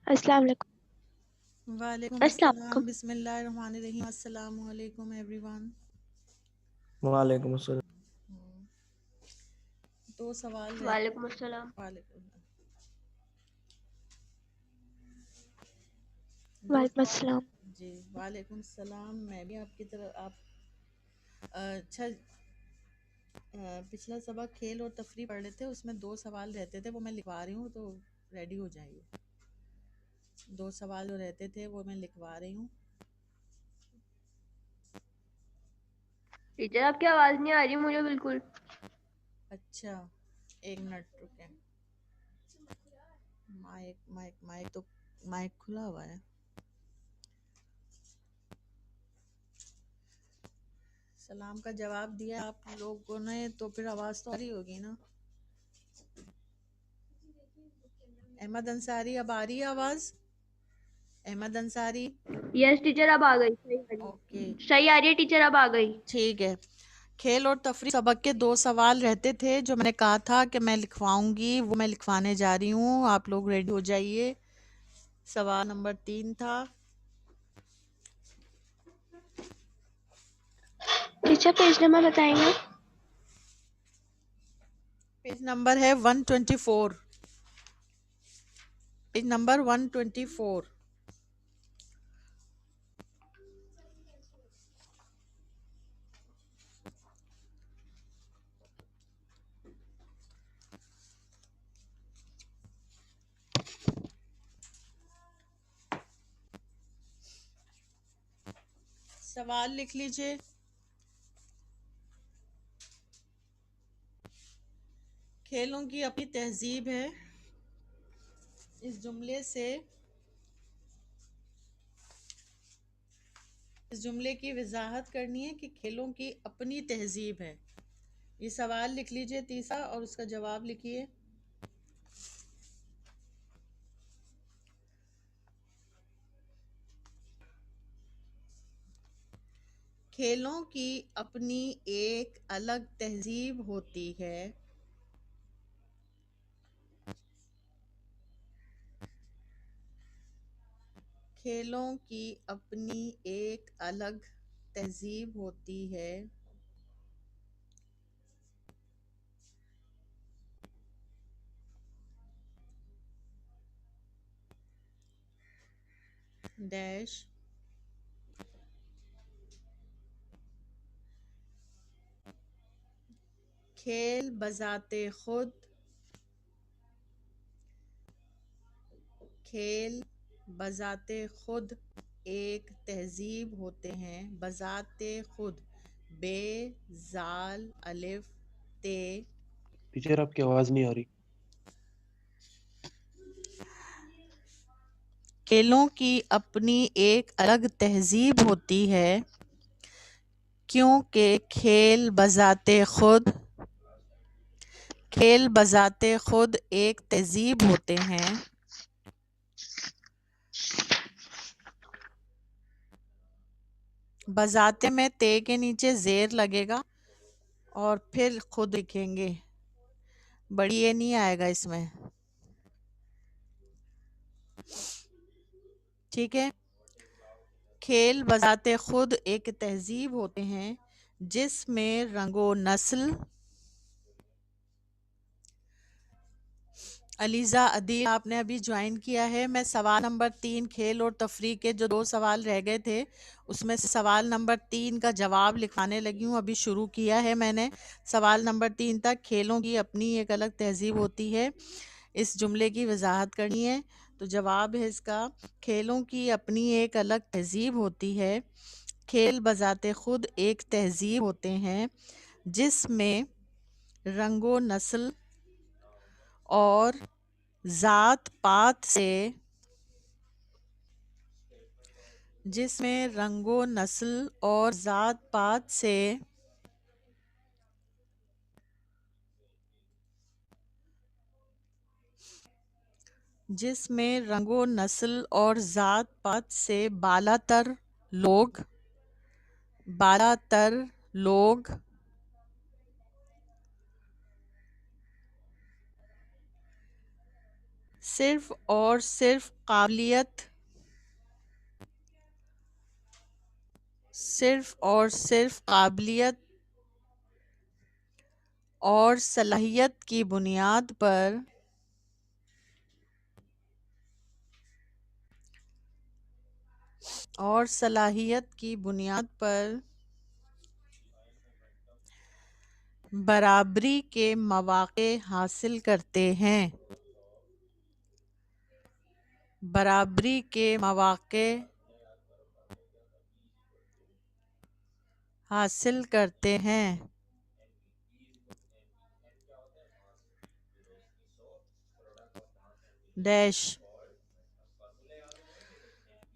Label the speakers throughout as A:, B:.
A: السلام علیکم.
B: وعلیکم
A: السلام
B: السلام.
A: علیکم.
B: بسم اللہ الرحمن الرحیم. السلام علیکم ایوری ون.
C: وعلیکم السلام.
B: دو سوال رہتے.
A: وعلیکم السلام.
B: وعلیکم السلام. دو
A: وعلیکم
B: سوال.
A: السلام.
B: جی وعلیکم السلام. میں بھی آپ کی طرف اچھا پچھلا سبق کھیل اور تفریح پڑھ رہے تھے، اس میں 2 سوال رہتے تھے، وہ میں لکھوا رہی ہوں تو ریڈی ہو جائیے. 2 سوال جو رہتے تھے وہ میں لکھوا رہی ہوں.
A: ٹیچر آپ کی آواز نہیں آ رہی مجھے بالکل.
B: اچھا 1 منٹ رکیں. مائک تو مائک کھلا ہوا ہے. سلام کا جواب دیا آپ لوگوں نے تو پھر آواز تو آ رہی ہوگی نا. احمد انصاری اب آ رہی ہے آواز؟ احمد انصاری.
A: یس ٹیچر اب آ گئی.
B: اوکے
A: صحیح آ رہی ہے ٹیچر اب آ گئی.
B: ٹھیک ہے. کھیل اور تفریح سبق کے 2 سوال رہتے تھے جو میں نے کہا تھا کہ میں لکھواؤں گی، وہ میں لکھوانے جا رہی ہوں. آپ لوگ ریڈی ہو جائیے. سوال نمبر 3 تھا.
A: ٹیچر پیج نمبر بتائیں گے؟
B: پیج نمبر ہے 124. Page number 124. سوال لکھ لیجئے. کھیلوں کی اپنی تہذیب ہے. اس جملے کی وضاحت کرنی ہے کہ کھیلوں کی اپنی تہذیب ہے. یہ سوال لکھ لیجئے تیسرا اور اس کا جواب لکھیے. کھیلوں کی اپنی ایک الگ تہذیب ہوتی ہے. کھیلوں کی اپنی ایک الگ تہذیب ہوتی ہے. ڈیش کھیل بذات خود ایک تہذیب ہوتے ہیں. بذات خود بے زال الف تے.
C: ٹیچر آپ کی آواز نہیں آ رہی.
B: کھیلوں کی اپنی ایک الگ تہذیب ہوتی ہے کیونکہ کھیل بذات خود ایک تہذیب ہوتے ہیں. بذات میں تے کے نیچے زیر لگے گا اور پھر خود لکھیں گے. بڑی یہ نہیں آئے گا اس میں. ٹھیک ہے. کھیل بذات خود ایک تہذیب ہوتے ہیں جس میں رنگ و نسل علیزہ عدیل آپ نے ابھی جوائن کیا ہے. میں سوال نمبر 3 کھیل اور تفریح کے جو 2 سوال رہ گئے تھے اس میں سے سوال نمبر 3 کا جواب لکھوانے لگی ہوں. ابھی شروع کیا ہے میں نے. سوال نمبر 3 تک کھیلوں کی اپنی ایک الگ تہذیب ہوتی ہے، اس جملے کی وضاحت کرنی ہے. تو جواب ہے اس کا، کھیلوں کی اپنی ایک الگ تہذیب ہوتی ہے. کھیل بذات خود ایک تہذیب ہوتے ہیں جس میں رنگ و نسل اور ذات پات سے جس میں رنگ و نسل اور ذات پات سے جس میں رنگ و نسل اور ذات پات سے بالا تر لوگ صرف اور صرف قابلیت اور صلاحیت کی بنیاد پر برابری کے مواقع حاصل کرتے ہیں.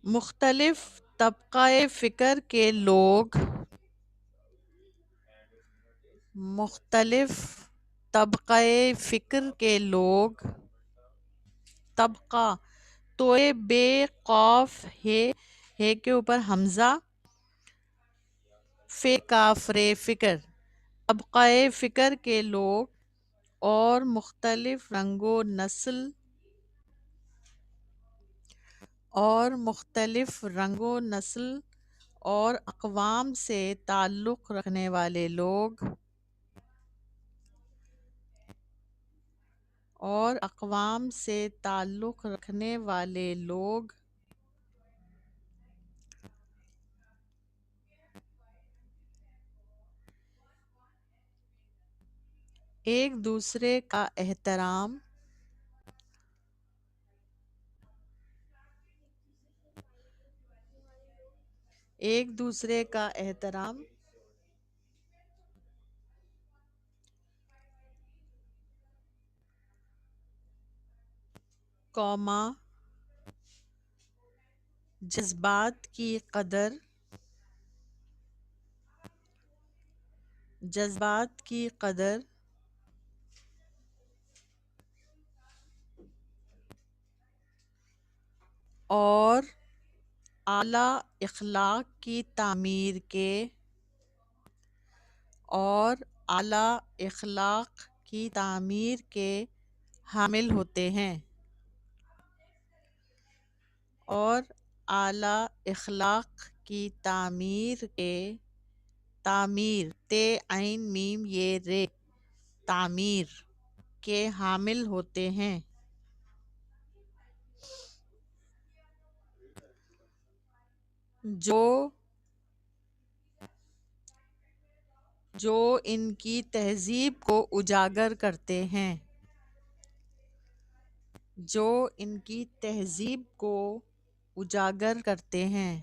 B: مختلف طبقہ فکر کے لوگ طبقہ توئے بے قاف ہے کے اوپر حمزہ کاف رے فکر، طبقہ فکر کے لوگ اور مختلف رنگ و نسل اور اقوام سے تعلق رکھنے والے لوگ ایک دوسرے کا احترام جذبات کی قدر اور اعلیٰ اخلاق کی تعمیر کے حامل ہوتے ہیں. کے حامل ہوتے ہیں. جو ان کی تہذیب کو اجاگر کرتے ہیں.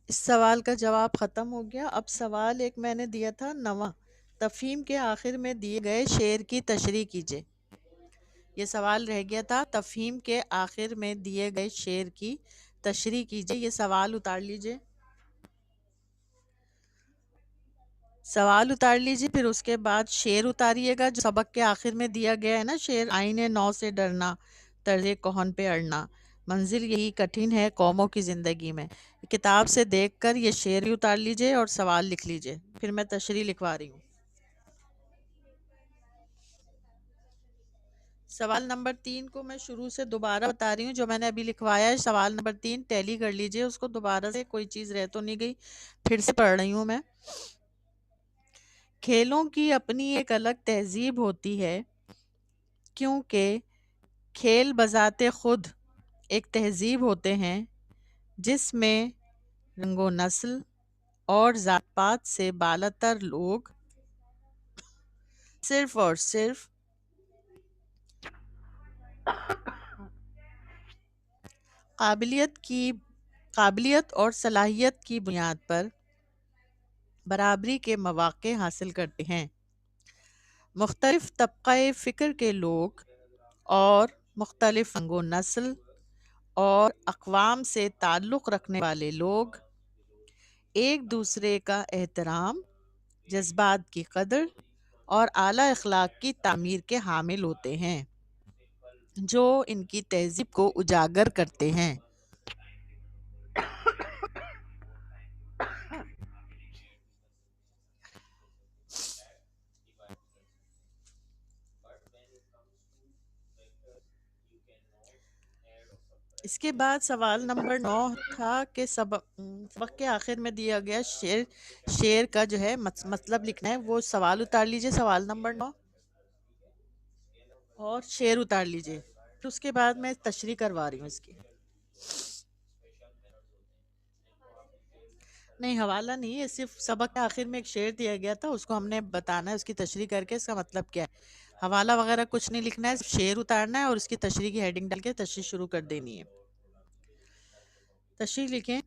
B: اس سوال کا جواب ختم ہو گیا. اب سوال ایک میں نے دیا تھا 9واں، تفہیم کے آخر میں دیے گئے شعر کی تشریح کیجیے. یہ سوال رہ گیا تھا، تفہیم کے آخر میں دیے گئے شعر کی تشریح کیجیے. یہ سوال اتار لیجیے پھر اس کے بعد شعر اتاریے گا جو سبق کے آخر میں دیا گیا ہے نا. شعر آئین نو سے ڈرنا، طرز کہن پہ اڑنا، منزل یہی کٹھن ہے قوموں کی زندگی میں. کتاب سے دیکھ کر یہ شعر ہی اتار لیجیے اور سوال لکھ لیجیے، پھر میں تشریح لکھوا رہی ہوں. سوال نمبر 3 کو میں شروع سے دوبارہ بتا رہی ہوں، جو میں نے ابھی لکھوایا ہے سوال نمبر 3 ٹیلی کر لیجئے اس کو، دوبارہ سے کوئی چیز رہ تو نہیں گئی، پھر سے پڑھ رہی ہوں میں۔ کھیلوں کی اپنی ایک الگ تہذیب ہوتی ہے، کیونکہ کھیل بذات خود ایک تہذیب ہوتے ہیں جس میں رنگ و نسل اور ذات پات سے بالاتر لوگ صرف اور صرف قابلیت اور صلاحیت کی بنیاد پر برابری کے مواقع حاصل کرتے ہیں۔ مختلف طبقہ فکر کے لوگ اور مختلف رنگ و نسل اور اقوام سے تعلق رکھنے والے لوگ ایک دوسرے کا احترام، جذبات کی قدر اور اعلیٰ اخلاق کی تعمیر کے حامل ہوتے ہیں، جو ان کی تہذیب کو اجاگر کرتے ہیں۔ اس کے بعد سوال نمبر 9 تھا کہ سبق کے آخر میں دیا گیا شعر کا جو ہے مطلب لکھنا ہے، وہ سوال اتار لیجئے سوال نمبر 9 اور شعر اتار لیجئے، پھر اس کے بعد میں تشریح کروا رہی ہوں اس کی۔ نہیں حوالہ نہیں ہے، صرف سبق کے آخر میں ایک شعر دیا گیا تھا، اس کو ہم نے بتانا ہے اس کی تشریح کر کے اس کا مطلب کیا ہے۔ حوالہ وغیرہ کچھ نہیں لکھنا ہے، صرف شعر اتارنا ہے اور اس کی تشریح کی ہیڈنگ ڈال کے تشریح شروع کر دینی ہے۔ تشریح لکھیں۔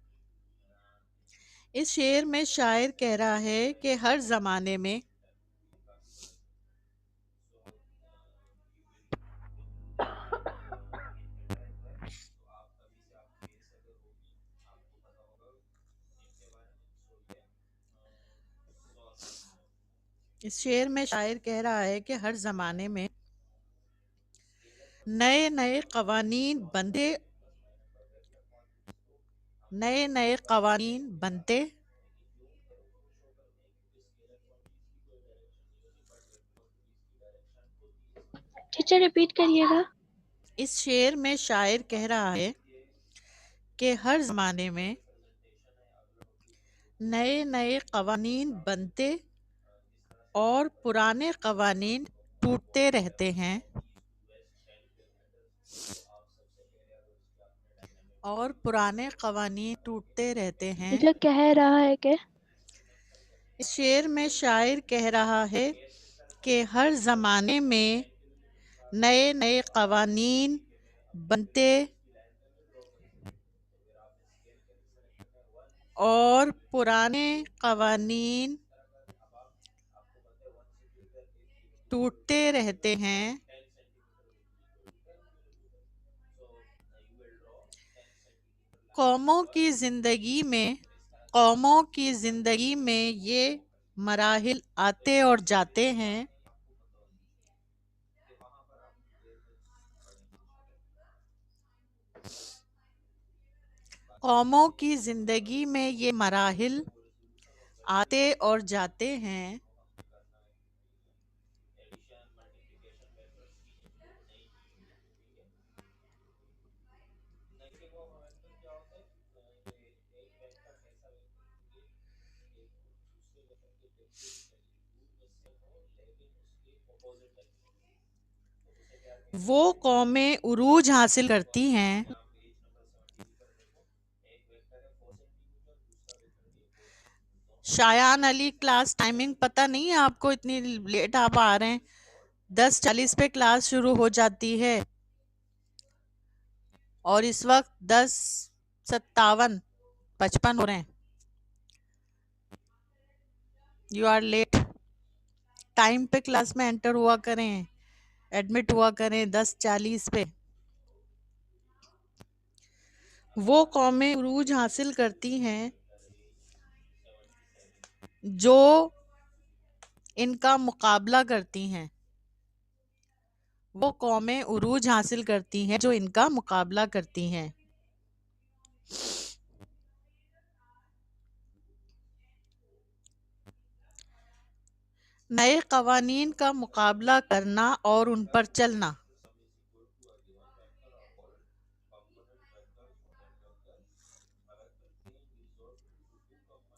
B: اس شعر میں شاعر کہہ رہا ہے کہ ہر زمانے میں ہر زمانے میں نئے نئے قوانین بنتے
A: ٹیچر ریپیٹ کریے گا۔
B: اس شعر میں شاعر کہہ رہا ہے کہ ہر زمانے میں نئے نئے قوانین بنتے اور پرانے قوانین ٹوٹتے رہتے ہیں،
A: ٹیچر کہہ رہا ہے کہ
B: اس شعر میں شاعر کہہ رہا ہے کہ ہر زمانے میں نئے نئے قوانین بنتے اور پرانے قوانین ٹوٹتے رہتے ہیں۔ قوموں کی زندگی میں یہ مراحل آتے اور جاتے ہیں، قوموں کی زندگی میں یہ مراحل آتے اور جاتے ہیں، وہ قومیں عروج حاصل کرتی ہیں شایان علی کلاس ٹائمنگ پتہ نہیں ہے آپ کو، اتنی لیٹ آپ آ رہے ہیں، 10:40 پہ کلاس شروع ہو جاتی ہے اور اس وقت 10:57 ہو رہے ہیں۔ یو آر لیٹ، ٹائم پہ کلاس میں انٹر ہوا کریں، ایڈمٹ ہوا کریں 10:40 پہ۔ وہ قومیں عروج حاصل کرتی ہیں جو ان کا مقابلہ کرتی ہیں، وہ قومیں عروج حاصل کرتی ہیں جو ان کا مقابلہ کرتی ہیں۔ نئے قوانین کا مقابلہ کرنا اور ان پر چلنا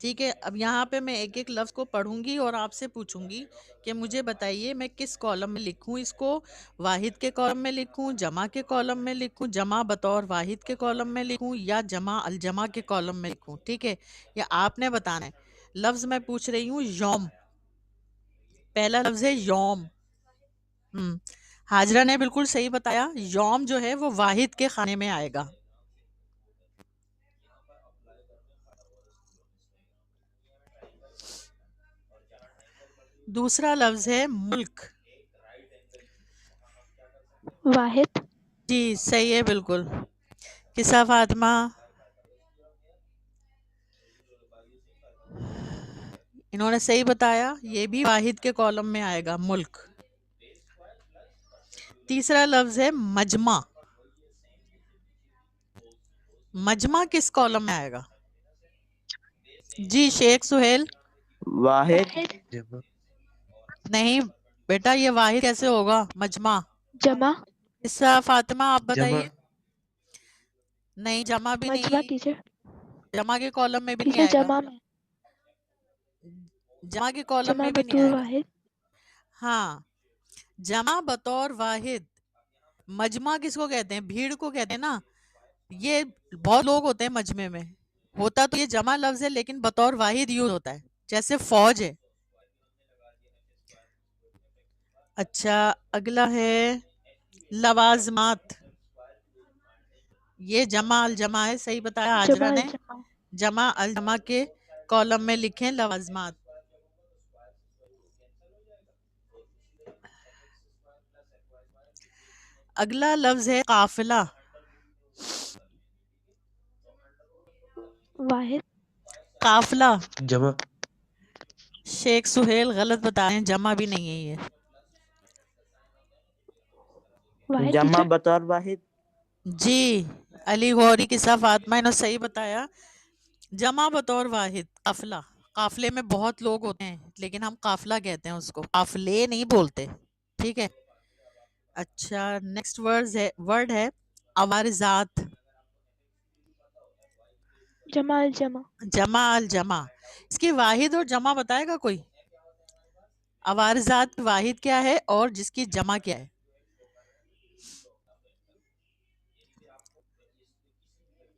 B: ٹھیک ہے. اب یہاں پہ میں ایک ایک لفظ کو پڑھوں گی اور آپ سے پوچھوں گی کہ مجھے بتائیے میں کس کالم میں لکھوں اس کو. واحد کے کالم میں لکھوں، جمع کے کالم میں لکھوں، جمع بطور واحد کے کالم میں لکھوں، یا جمع الجمع کے کالم میں لکھوں. ٹھیک ہے، یا آپ نے بتانا ہے. لفظ میں پوچھ رہی ہوں یوم. پہلا لفظ ہے یوم. حاجرہ نے بالکل صحیح بتایا. یوم جو ہے وہ واحد کے خانے میں آئے گا. دوسرا لفظ ہے ملک.
A: واحد.
B: جی صحیح ہے بالکل. قصہ فاطمہ. انہوں نے صحیح بتایا، یہ بھی واحد کے کالم میں آئے گا ملک. تیسرا لفظ ہے مجمع. مجمع کس کالم میں آئے گا؟ جی شیخ سہیل.
D: واحد.
A: واحد.
C: جمع.
B: نہیں بیٹا، یہ واحد کیسے ہوگا؟ مجمع.
A: جمع.
B: قصہ فاطمہ آپ
C: جمع.
B: بتائیے. نہیں جمع بھی
A: مجمع
B: نہیں،
A: ٹیچر.
B: جمع کے کالم میں بھی نہیں
A: ٹیچر
B: آئے گا.
A: جمع میں.
B: جمع کے کالم
A: جمع
B: میں بھی نہیں
A: بطور
B: آئے گا.
A: واحد.
B: ہاں، جمع بطور واحد. مجمع کس کو کہتے ہیں؟ بھیڑ کو کہتے ہیں نا. یہ بہت لوگ ہوتے ہیں مجمع میں. ہوتا تو یہ جمع لفظ ہے لیکن بطور واحد یوز ہوتا ہے، جیسے فوج ہے. اچھا اگلا ہے لوازمات. یہ جمع الجمع ہے، صحیح بتایا
A: جمع
B: حاجرہ نے.
A: الجمع.
B: جمع الجمع کے کالم میں لکھیں لوازمات. اگلا لفظ ہے قافلہ.
A: واحد.
B: قافلہ.
C: جمع.
B: شیخ سہیل غلط بتا رہے ہیں، جمع بھی نہیں ہے یہ.
A: واحد
D: جمع
A: ٹیچر.
D: بطور واحد.
B: جی علی غوری قصہ فاطمہ نے صحیح بتایا. جمع بطور واحد قافلہ. قافلے میں بہت لوگ ہوتے ہیں لیکن ہم قافلہ کہتے ہیں اس کو، قافلے نہیں بولتے. ٹھیک ہے. اچھا نیکسٹ ورڈ ہے عوارضات.
A: جمع الجمع.
B: جمع الجمع. اس کی واحد اور جمع بتائے گا کوئی؟ عوارضات کی واحد کیا ہے اور جس کی جمع کیا ہے؟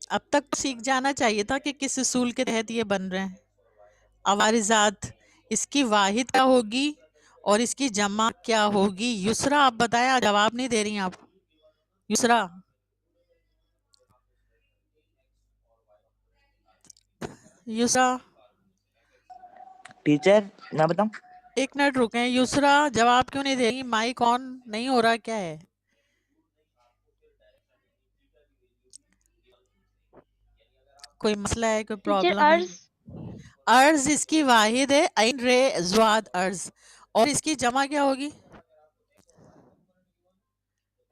B: اب تک سیکھ جانا چاہیے تھا کہ کس اصول کے تحت یہ بن رہے ہیں. عوارضات، اس کی واحد کیا ہوگی اور اس کی جمع کیا ہوگی؟ یسرا آپ بتائیں. جواب نہیں دے رہی ہیں آپ. یسرا. یسرا
D: ٹیچر میں بتاؤں؟
B: ایک منٹ رکیں. یسرا جواب کیوں نہیں دے رہی؟ مائک آن نہیں ہو رہا، کیا ہے؟ کوئی مسئلہ ہے، کوئی
A: ٹیچر
B: پرابلم ہے؟
A: عرض.
B: ارض اس کی واحد ہے، عین رے زواد ارض. اور اس کی جمع کیا ہوگی؟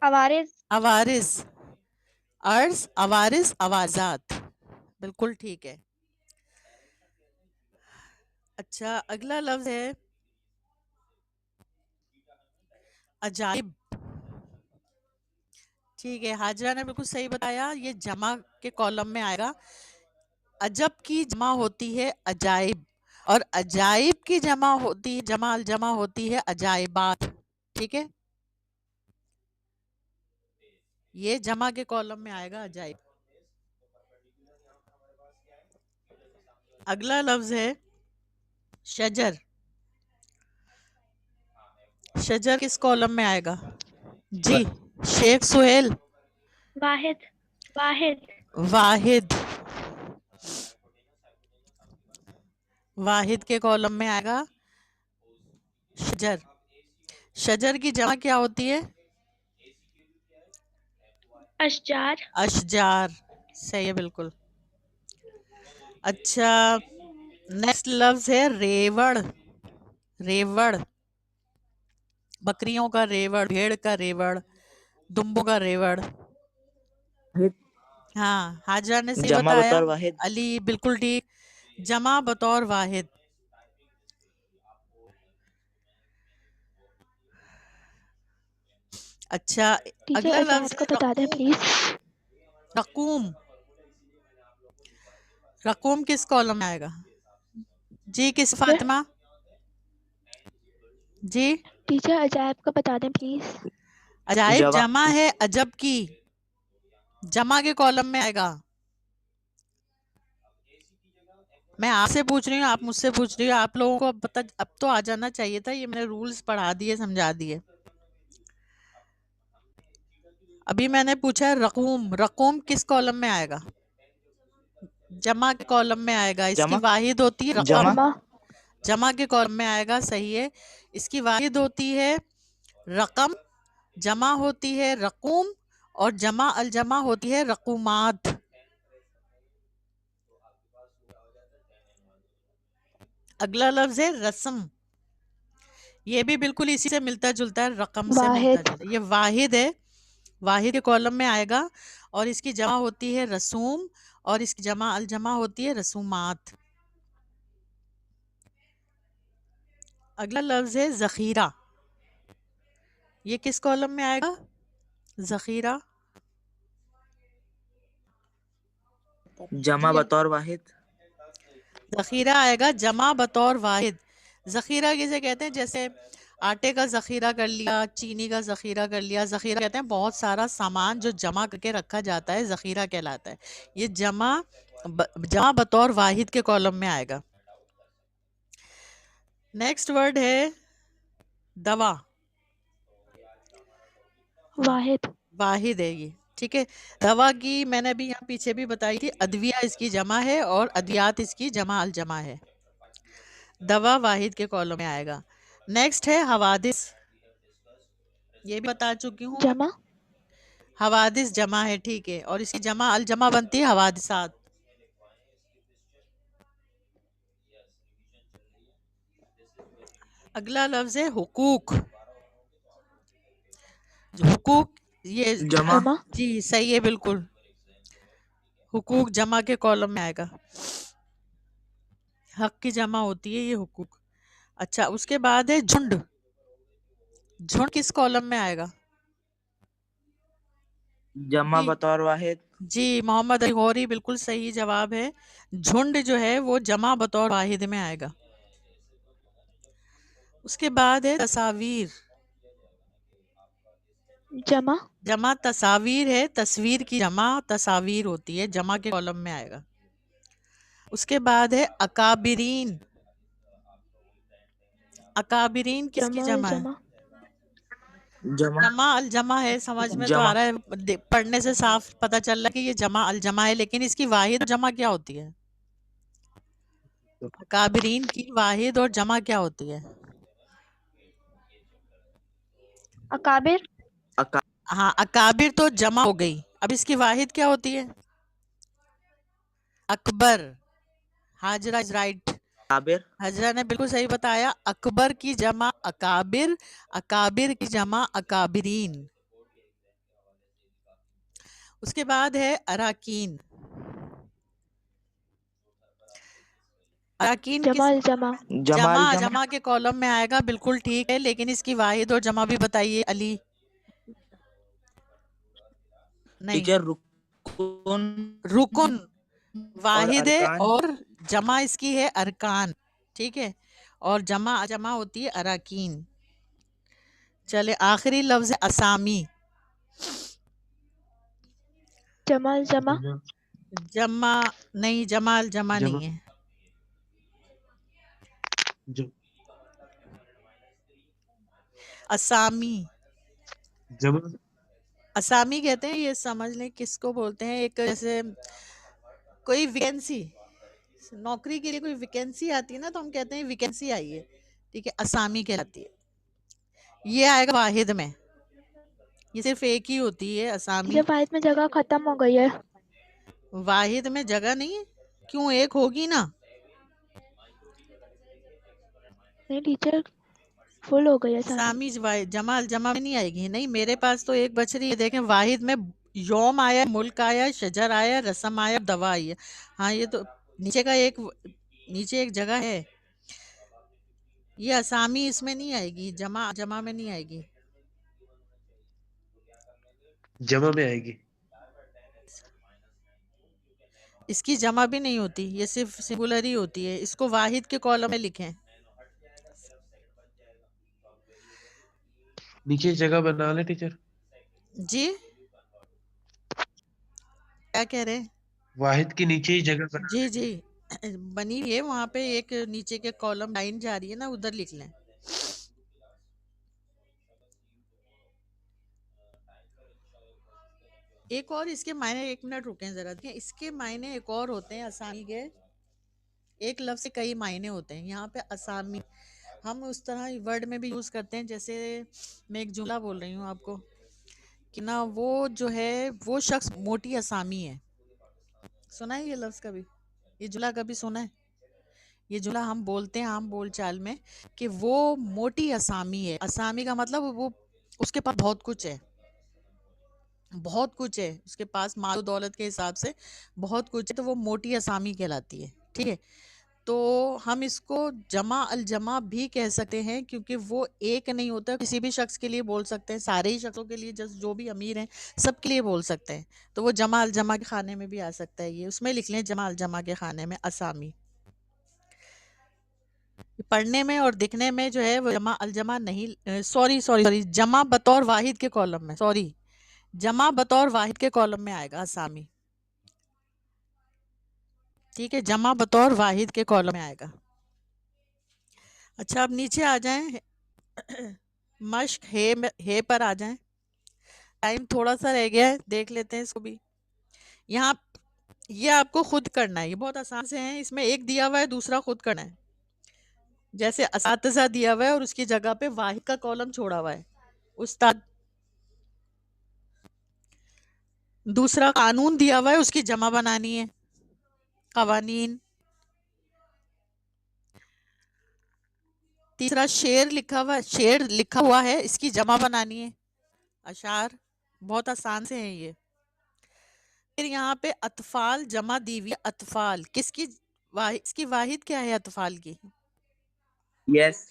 A: عوارض.
B: عوارض. ارض عوارض عوارضات. بالکل ٹھیک ہے. اچھا اگلا لفظ ہے عجائب. ٹھیک ہے، حاجرہ نے بالکل صحیح بتایا، یہ جمع کے کالم میں آئے گا. عجب کی جمع ہوتی ہے عجائب، اور عجائب کی جمع ہوتی ہے، جمع الجمع ہوتی ہے عجائبات. ٹھیک ہے، یہ جمع کے کالم میں آئے گا عجائب. اگلا لفظ ہے شجر. شجر کس کالم میں آئے گا؟ جی شیخ سہیل.
A: واحد. واحد.
B: واحد. واحد کے کالم میں آئے گا شجر. شجر کی جمع کیا ہوتی ہے؟
A: اشجار.
B: اشجار. صحیح ہے بالکل. اچھا نیکسٹ لفظ ہے ریوڑ. ریوڑ، بکریوں کا ریوڑ، بھیڑ کا ریوڑ، دمبوں کا ریوڑ. ہاں حاجرہ نے صحیح
D: جمع
B: بتایا.
D: بطور واحد.
B: علی بالکل ٹھیک. جمع بطور واحد. اچھا
A: ٹیچر
B: اگلا لفظ
A: ازاد کو
B: ہے
A: بتا دیں پلیز.
B: رقوم. رقوم کس کالم میں آئے گا؟ جی کس فاطمہ؟ جی
A: ٹیچر عجائب کا بتا دیں پلیز.
B: عجائب
D: جواب
B: جمع ہے عجب کی، جمع کے کالم میں آئے گا. میں آپ سے پوچھ رہی ہوں، آپ مجھ سے پوچھ رہی ہوں، آپ لوگوں کو اب تو آ جانا چاہیے تھا. یہ میں نے رولز پڑھا دیے، سمجھا دیے. ابھی میں نے پوچھا رقوم، رقوم کس کالم میں آئے گا؟ جمع کے کالم میں آئے گا. اس کی
D: جمع
B: واحد ہوتی ہے رقم.
D: جمع
A: جمع.
B: جمع کے کالم میں آئے گا، صحیح ہے. اس کی واحد ہوتی ہے رقم، جمع ہوتی ہے رقوم، اور جمع الجمع ہوتی ہے رقومات. اگلا لفظ ہے رسم. یہ بھی بالکل اسی سے ملتا جلتا ہے، رقم سے ملتا
A: واحد.
B: جلتا ہے. یہ واحد ہے، واحد کے کالم میں آئے گا، اور اس کی جمع ہوتی ہے رسوم، اور اس کی جمع الجمع ہوتی ہے رسومات. اگلا لفظ ہے ذخیرہ. یہ کس کالم میں آئے گا؟ ذخیرہ
D: جمع
B: جی
D: بطور واحد.
B: ذخیرہ آئے گا جمع بطور واحد. ذخیرہ کسے کہتے ہیں؟ جیسے آٹے کا ذخیرہ کر لیا، چینی کا ذخیرہ کر لیا. ذخیرہ کہتے ہیں بہت سارا سامان جو جمع کر کے رکھا جاتا ہے، ذخیرہ کہلاتا ہے. یہ جمع بطور واحد کے کالم میں آئے گا. نیکسٹ ورڈ ہے دوا.
A: واحد.
B: واحد ہے یہ، ٹھیک ہے. دوا کی میں نے ابھی یہاں پیچھے بھی بتائی تھی، ادویہ اس کی جمع ہے اور ادویات اس کی جمع الجمع ہے. دوا واحد کے کالم میں آئے گا. نیکسٹ ہے حوادث. یہ بھی بتا چکی ہوں میں.
A: جمع.
B: حوادث جمع ہے، ٹھیک ہے، اور اس کی جمع الجمع بنتی ہے حوادثات. اگلا لفظ ہے حقوق. حقوق یہ
D: جمع
A: جمع.
B: جی صحیح ہے بالکل. حقوق جمع کے کالم میں آئے گا. حق کی جمع ہوتی ہے یہ حقوق. اچھا، اس کے بعد ہے جھنڈ. جھنڈ کس کالم میں آئے گا؟
D: جمع
B: جی
D: بطور واحد.
B: جی محمد علی غوری بالکل صحیح جواب ہے. جھنڈ جو ہے وہ جمع بطور واحد میں آئے گا. اس کے بعد ہے تصاویر.
A: جمع.
B: جمع تصاویر ہے، تصویر کی جمع تصاویر ہوتی ہے، جمع کے کالم میں آئے گا. اس کے بعد ہے اکابرین. اکابرین کس کی
A: جمع
B: جمع ہے؟
A: الجمع.
D: جمع
B: جمع الجمع ہے، سمجھ میں تو
D: جمع
B: آ رہا ہے، پڑھنے سے صاف پتہ چل رہا ہے کہ یہ جمع الجمع ہے، لیکن اس کی واحد جمع کیا ہوتی ہے؟ اکابرین کی واحد اور جمع کیا ہوتی ہے؟
A: اکابر.
B: ہاں اکابر تو جمع ہو گئی، اب اس کی واحد کیا ہوتی ہے؟ اکبر. Hajra is right.
D: اکابر.
B: حجرہ نے بالکل صحیح بتایا. اکبر کی جمع اکابر، اکابر کی جمع اکابرین. اس کے بعد ہے اراکین. اراکین
A: جمع
B: کس
A: الجمع.
D: جمع
B: جمع
D: الجمع.
B: جمع کے کالم میں آئے گا، بالکل ٹھیک ہے، لیکن اس کی واحد اور جمع بھی بتائیے علی. نہیں،
D: ٹیچر رکن
B: رکن
D: اور
B: واحد ہے
D: ارکان.
B: اور جمع اس کی ہے ارکان، ٹھیک ہے، اور جمع جمع ہوتی ہے اراکین. چلے آخری لفظ اسامی.
A: جمع الجمع.
B: جمع نہیں، جمع الجمع
C: جمع
B: نہیں ہے. اسامی.
C: جمع
B: اسامی کہتے ہیں، یہ سمجھ لیں کس کو بولتے ہیں، ایک جیسے کوئی ویکینسی، نوکری کے لیے کوئی ویکینسی آتی ہے نا، تو ہم کہتے ہیں ویکینسی آئی ہے، ٹھیک ہے، اسامی کہلاتی ہے. یہ آئے گا واحد میں، یہ صرف ایک ہی ہوتی ہے اسامی.
A: ٹیچر واحد میں جگہ ختم ہو گئی ہے.
B: واحد میں جگہ نہیں ہے، کیوں؟ ایک ہوگی نا.
A: نہیں ٹیچر، فل ہو گئی ہے ساری.
B: اسامی جمع الجمع میں نہیں آئے گی. نہیں، میرے پاس تو ایک بچ رہی ہے، دیکھیں واحد میں یوم آیا، ملک آیا، شجر آیا، رسم آیا، دوا آئی ہے. ہاں یہ تو نیچے ایک جگہ ہے. یہ اسامی اس میں نہیں آئے گی، جمع جمع میں نہیں آئے گی.
C: جمع میں آئے گی.
B: اس کی جمع بھی نہیں ہوتی، یہ صرف سنگولر ہی ہوتی ہے. اس کو واحد کے کالم میں لکھیں.
C: نیچے جگہ بنا لیں ٹیچر.
B: جی کیا کہہ رہے ہیں؟
C: واحد کی نیچے ہی جگہ بنا
B: جی
C: لیں.
B: جی بنی ہے وہاں پہ ایک نیچے کے کالم لائن جا رہی ہے نا، ادھر لکھ لیں. ایک اور اس کے معنی، ایک منٹ رکیں ذرا، اس کے معنی ایک اور ہوتے ہیں اسامی کے. ایک لفظ سے کئی معنی ہوتے ہیں. یہاں پہ اسامی ہم اس طرح ورڈ میں بھی یوز کرتے ہیں. جیسے میں ایک جملہ بول رہی ہوں آپ کو کہ نا وہ جو ہے وہ شخص موٹی اسامی ہے. سنا ہے یہ لفظ کبھی؟ یہ جملہ کبھی سنا ہے؟ یہ جملہ ہم بولتے ہیں عام بول چال میں کہ وہ موٹی اسامی ہے. اسامی کا مطلب وہ اس کے پاس بہت کچھ ہے، بہت کچھ ہے اس کے پاس، مال و دولت کے حساب سے بہت کچھ ہے، تو وہ موٹی اسامی کہلاتی ہے. ٹھیک ہے، تو ہم اس کو جمع الجمع بھی کہہ سکتے ہیں کیونکہ وہ ایک نہیں ہوتا. کسی بھی شخص کے لیے بول سکتے ہیں، سارے ہی شخصوں کے لیے، جو بھی امیر ہیں سب کے لیے بول سکتے ہیں. تو وہ جمع الجمع کے خانے میں بھی آ سکتا ہے. یہ اس میں لکھ لیں جمع الجمع کے خانے میں اسامی. پڑھنے میں اور دکھنے میں جو ہے وہ جمع الجمع نہیں، سوری جمع بطور واحد کے کالم میں، جمع بطور واحد کے کالم میں آئے گا اسامی. ٹھیک ہے، جمع بطور واحد کے کالم میں آئے گا. اچھا اب نیچے آ جائیں، مشق ہے پر آ جائیں. ٹائم تھوڑا سا رہ گیا ہے، دیکھ لیتے ہیں اس کو بھی. یہاں یہ آپ کو خود کرنا ہے، یہ بہت آسان سے ہیں. اس میں ایک دیا ہوا ہے، دوسرا خود کرنا ہے. جیسے اساتذہ دیا ہوا ہے اور اس کی جگہ پہ واحد کا کالم چھوڑا ہوا ہے، استاد. دوسرا قانون دیا ہوا ہے، اس کی جمع بنانی ہے، قوانین. تیسرا شعر لکھا ہوا ہے، اس کی جمع بنانی ہے، اشعار. بہت آسان سے ہیں یہ. پھر یہاں پہ اطفال جمع دی ہوئی. اطفال کس کی اس کی واحد کیا ہے اطفال کی؟
D: یس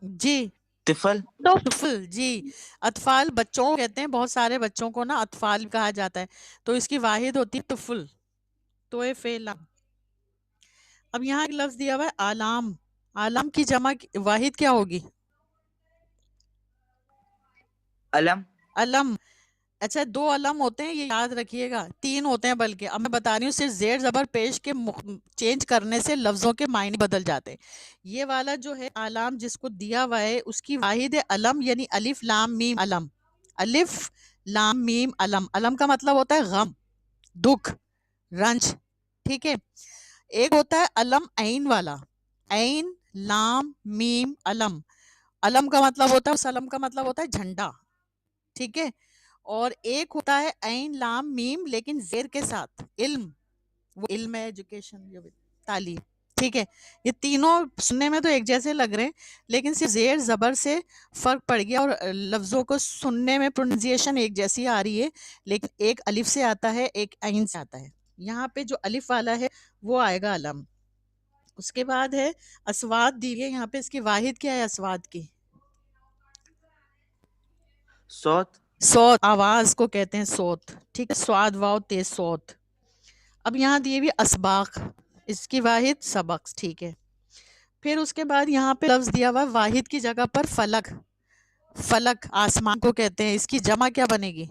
B: جی
D: طفل.
B: طفل. جی اطفال بچوں کو کہتے ہیں، بہت سارے بچوں کو نا اطفال کہا جاتا ہے. تو اس کی واحد ہوتی ہے طفل. تو فعل. اب یہاں ایک لفظ دیا ہوا ہے آلام. آلام کی جمع واحد کیا ہوگی؟
D: علم.
B: علم. اچھا 2 علم ہوتے ہیں، یہ یاد رکھیے گا. 3 ہوتے ہیں بلکہ. اب میں بتا رہی ہوں صرف زیر زبر پیش کے چینج کرنے سے لفظوں کے معنی بدل جاتے ہیں. یہ والا جو ہے علام جس کو دیا ہوا ہے اس کی واحد ہے علم، یعنی الف لام میم علم. الف لام میم علم. علم کا مطلب ہوتا ہے غم، دکھ، رنج. ٹھیک ہے. ایک ہوتا ہے علم عین والا، عین لام میم علم. علم کا مطلب ہوتا ہے، اس علم کا مطلب ہوتا ہے جھنڈا. ٹھیک ہے. اور ایک ہوتا ہے عین لام میم لیکن زیر کے ساتھ علم. وہ علم ہے، ایجوکیشن، تعلیم. ٹھیک ہے. یہ تینوں سننے میں تو ایک جیسے لگ رہے ہیں لیکن صرف زیر زبر سے فرق پڑ گیا اور لفظوں کو سننے میں پروننسیشن ایک جیسی آ رہی ہے، لیکن ایک الف سے آتا ہے، ایک عین سے آتا ہے. یہاں پہ جو الف والا ہے وہ آئے گا علم. اس کے بعد ہے اسوات دی ہے. یہاں پہ اس کی واحد کیا ہے اسوات کی؟
D: صوت.
B: صوت. آواز کو کہتے ہیں صوت. ٹھیک ہے. سواد واو تیز صوت. اب یہاں دیے بھی اسباق، اس کی واحد سبق. ٹھیک ہے. پھر اس کے بعد یہاں پہ لفظ دیا ہوا واحد کی جگہ پر فلک. فلک آسمان کو کہتے ہیں، اس کی جمع کیا بنے گی؟